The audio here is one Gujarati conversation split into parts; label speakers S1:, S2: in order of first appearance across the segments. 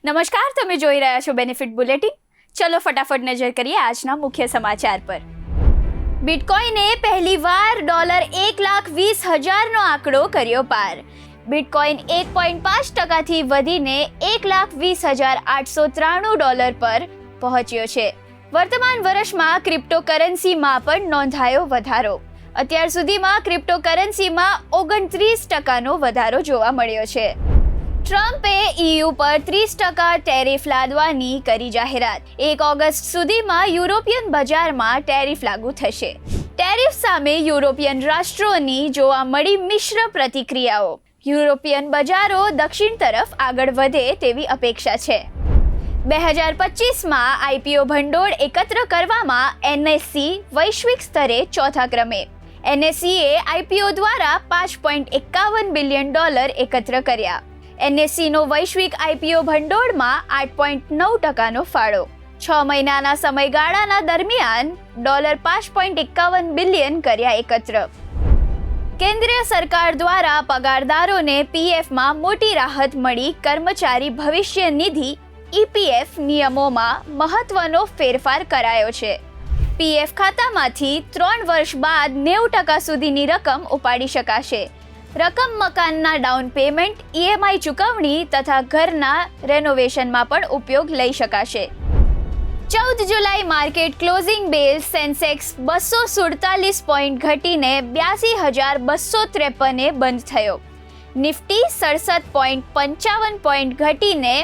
S1: નમસ્કાર, તમે જોઈ રહ્યા છો બેનિફિટ બુલેટિન. ચલો ફટાફટ નજર કરીએ આજના મુખ્ય સમાચાર પર. બિટકોઇને પહેલીવાર $1,20,000નો આંકડો કર્યો પાર. બિટકોઇન 1.5% વધીને $1,20,893 પર પહોંચ્યો છે. વર્તમાન વર્ષમાં ક્રિપ્ટોકરન્સીમાં પણ નોંધાયો વધારો. અત્યાર સુધીમાં ક્રિપ્ટોકરન્સીમાં 29%નો વધારો જોવા મળ્યો છે. ટ્રમ્પે EU પર 30% ટેરિફ લાદવાની કરી જાહેરાત. 1 ઓગસ્ટ સુધીમાં યુરોપિયન બજારમાં ટેરિફ લાગુ થશે. ટેરિફ સામે યુરોપિયન રાષ્ટ્રોની જોવા મળી મિશ્ર પ્રતિક્રિયાઓ. યુરોપિયન બજારો દક્ષિણ તરફ આગળ વધે તેવી અપેક્ષા છે. 2025માં IPO ભંડોળ એકત્ર કરવામાં NSE વૈશ્વિક સ્તરે ચોથા ક્રમે. NSEએ IPO દ્વારા $5.51 બિલિયન એકત્ર કર્યા. NSEનો વૈશ્વિક IPO ભંડોળમાં 8.9%નો ફાળો. 6 મહિનાના સમયગાળાના દરમિયાન $5.51 બિલિયન કર્યા એકત્ર. કેન્દ્રીય સરકાર દ્વારા પગારદારોને PFમાં મોટી રાહત મળી. કર્મચારી ભવિષ્ય નિધિ EPF નિયમોમાં મહત્વનો ફેરફાર કરાયો છે. PF ખાતામાંથી 3 વર્ષ બાદ 90% સુધીની રકમ ઉપાડી શકાશે. રકમ મકાનના ડાઉન પેમેન્ટ, EMI ચૂકવણી તથા ઘરના રેનોવેશનમાં પણ ઉપયોગ લઈ શકાશે. 14 જુલાઈ માર્કેટ ક્લોઝિંગ બેલ સેન્સેક્સ 247 પોઈન્ટ ઘટીને 82,253 બંધ થયો. નિફ્ટી 67.55 પોઈન્ટ ઘટીને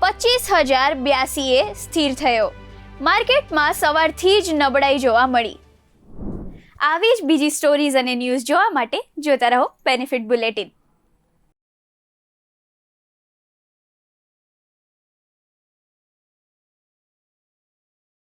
S1: 25,082 સ્થિર થયો. માર્કેટમાં સવારથી જ નબળાઈ જોવા મળી. આવી જ બીજી સ્ટોરીઝ અને ન્યૂઝ જોવા માટે જોતા રહો બેનિફિટ બુલેટિન.